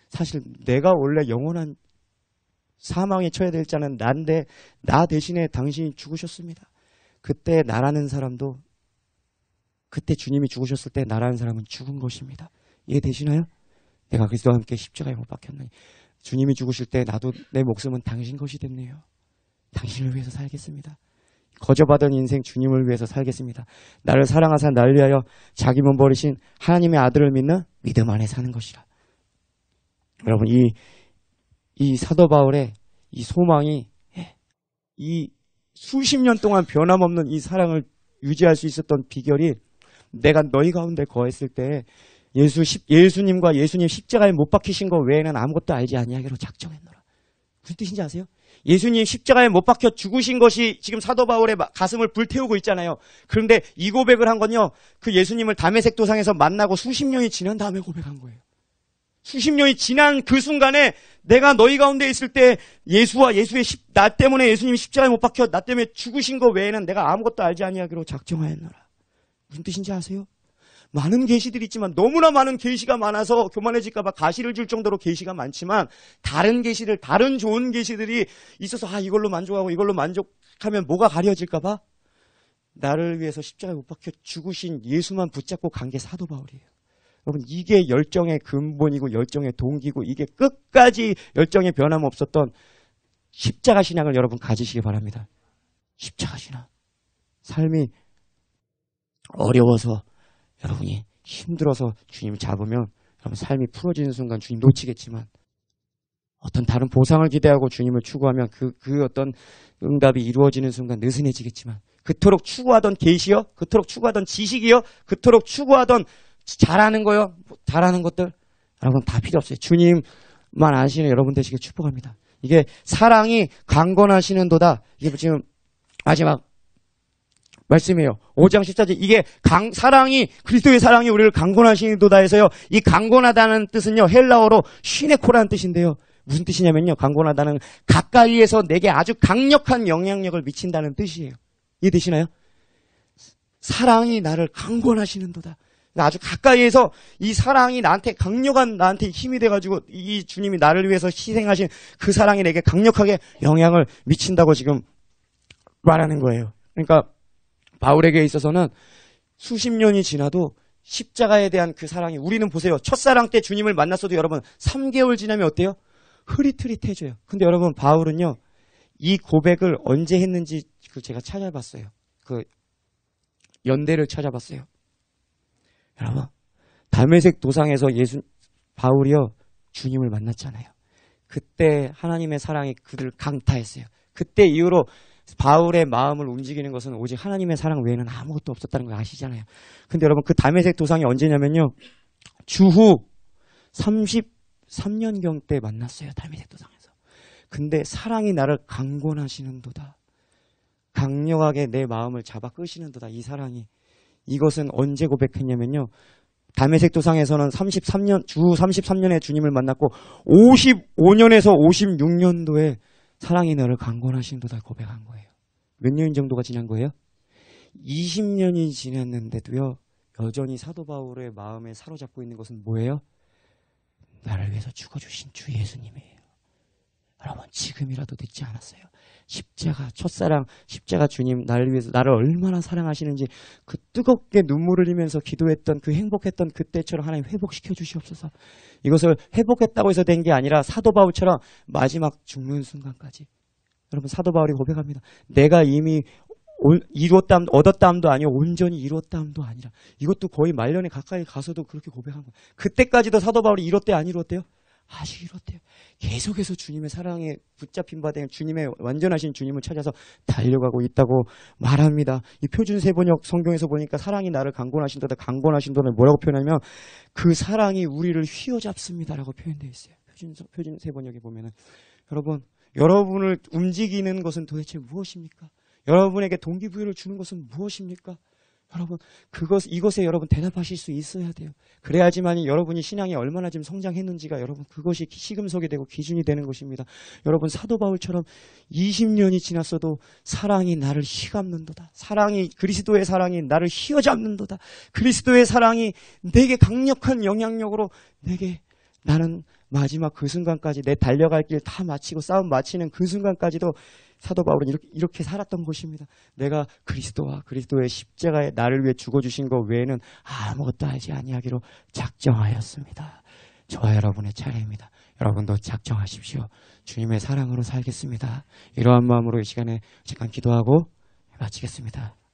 사실 내가 원래 영원한 사망에 처해야 될 자는 난데 나 대신에 당신이 죽으셨습니다. 그때 나라는 사람도 그때 주님이 죽으셨을 때 나라는 사람은 죽은 것입니다. 이해되시나요? 내가 그리스도와 함께 십자가에 못 박혔나니. 주님이 죽으실 때 나도 내 목숨은 당신 것이 됐네요. 당신을 위해서 살겠습니다. 거저받은 인생 주님을 위해서 살겠습니다. 나를 사랑하사 날 위하여 자기 몸 버리신 하나님의 아들을 믿는 믿음 안에 사는 것이라. 여러분 이 사도 바울의 이 소망이 이 수십 년 동안 변함없는 이 사랑을 유지할 수 있었던 비결이 내가 너희 가운데 거했을 때 예수님과 예수님 십자가에 못 박히신 것 외에는 아무것도 알지 아니하기로 작정했노라. 무슨 뜻인지 아세요? 예수님 십자가에 못 박혀 죽으신 것이 지금 사도 바울의 가슴을 불태우고 있잖아요. 그런데 이 고백을 한 건요. 그 예수님을 다메섹 도상에서 만나고 수십 년이 지난 다음에 고백한 거예요. 수십 년이 지난 그 순간에 내가 너희 가운데 있을 때 나 때문에 예수님이 십자가에 못 박혀 나 때문에 죽으신 것 외에는 내가 아무것도 알지 아니하기로 작정하였노라. 무슨 뜻인지 아세요? 많은 계시들이 있지만 너무나 많은 계시가 많아서 교만해질까 봐 가시를 줄 정도로 계시가 많지만 다른 좋은 계시들이 있어서 이걸로 만족하고 이걸로 만족하면 뭐가 가려질까 봐 나를 위해서 십자가에 못 박혀 죽으신 예수만 붙잡고 간 게 사도 바울이에요. 여러분 이게 열정의 근본이고 열정의 동기고 이게 끝까지 열정의 변함없었던 십자가 신앙을 여러분 가지시기 바랍니다. 십자가 신앙. 삶이 어려워서 여러분이 힘들어서 주님 잡으면 여러분 삶이 풀어지는 순간 주님 놓치겠지만 어떤 다른 보상을 기대하고 주님을 추구하면 그 어떤 응답이 이루어지는 순간 느슨해지겠지만 그토록 추구하던 계시요, 그토록 추구하던 지식이요, 그토록 추구하던 잘하는 거요, 잘하는 것들 여러분 다 필요 없어요. 주님만 아시는 여러분 되시길 축복합니다. 이게 사랑이 강건하시는도다. 이게 지금 마지막 말씀이에요. 5장 14절. 이게 그리스도의 사랑이 우리를 강건하시는도다 해서요. 이 강건하다는 뜻은요. 헬라어로 쉬네코라는 뜻인데요. 무슨 뜻이냐면요. 강건하다는 가까이에서 내게 아주 강력한 영향력을 미친다는 뜻이에요. 이해되시나요? 사랑이 나를 강건하시는도다. 아주 가까이에서 이 사랑이 나한테 힘이 돼가지고 이 주님이 나를 위해서 희생하신 그 사랑이 내게 강력하게 영향을 미친다고 지금 말하는 거예요. 그러니까 바울에게 있어서는 수십 년이 지나도 십자가에 대한 그 사랑이 우리는 보세요. 첫사랑 때 주님을 만났어도 여러분 3개월 지나면 어때요? 흐릿흐릿해져요. 근데 여러분 바울은요. 이 고백을 언제 했는지 제가 찾아봤어요. 그 연대를 찾아봤어요. 여러분 다메섹 도상에서 바울이요. 주님을 만났잖아요. 그때 하나님의 사랑이 그들을 강타했어요. 그때 이후로 바울의 마음을 움직이는 것은 오직 하나님의 사랑 외에는 아무것도 없었다는 걸 아시잖아요. 근데 여러분 그 다메섹 도상이 언제냐면요. 주후 33년경 때 만났어요. 다메섹 도상에서. 근데 사랑이 나를 강권하시는도다. 강력하게 내 마음을 잡아 끄시는도다. 이 사랑이. 이것은 언제 고백했냐면요. 담에색 도상에서는 주 33년에 주님을 만났고 55년에서 56년도에 사랑이 너를 강권하신도다 고백한 거예요. 몇 년 정도가 지난 거예요? 20년이 지났는데도요. 여전히 사도 바울의 마음에 사로잡고 있는 것은 뭐예요? 나를 위해서 죽어주신 주 예수님이에요. 여러분 지금이라도 늦지 않았어요. 십자가 첫사랑 십자가 주님 나를 위해서 나를 얼마나 사랑하시는지 그 뜨겁게 눈물을 흘리면서 기도했던 그 행복했던 그때처럼 하나님 회복시켜 주시옵소서. 이것을 회복했다고 해서 된 게 아니라 사도 바울처럼 마지막 죽는 순간까지 여러분 사도 바울이 고백합니다. 내가 이미 얻었다함도 아니요 온전히 이뤘다함도 아니라 이것도 거의 말년에 가까이 가서도 그렇게 고백한 거예요. 그때까지도 사도 바울이 이뤘대요 안 이뤘대요? 아직 이렇대요. 계속해서 주님의 사랑에 붙잡힌 바 된 주님의 완전하신 주님을 찾아서 달려가고 있다고 말합니다. 이 표준 세번역 성경에서 보니까 사랑이 나를 강권하신도다. 강권하신도는 뭐라고 표현하냐면 그 사랑이 우리를 휘어잡습니다라고 표현되어 있어요. 표준 세번역에 보면은 여러분 여러분을 움직이는 것은 도대체 무엇입니까? 여러분에게 동기부여를 주는 것은 무엇입니까? 여러분 이것에 여러분 대답하실 수 있어야 돼요. 그래야지만이 여러분이 신앙이 얼마나 지금 성장했는지가 여러분 그것이 시금석이 되고 기준이 되는 것입니다. 여러분 사도 바울처럼 20년이 지났어도 사랑이 나를 휘감는도다. 그리스도의 사랑이 나를 휘어잡는도다. 그리스도의 사랑이 내게 강력한 영향력으로 나는 마지막 그 순간까지 내 달려갈 길 다 마치고 싸움 마치는 그 순간까지도 사도 바울은 이렇게 살았던 것입니다. 내가 그리스도와 그리스도의 십자가에 나를 위해 죽어주신 것 외에는 아무것도 하지 아니하기로 작정하였습니다. 저와 여러분의 차례입니다. 여러분도 작정하십시오. 주님의 사랑으로 살겠습니다. 이러한 마음으로 이 시간에 잠깐 기도하고 마치겠습니다.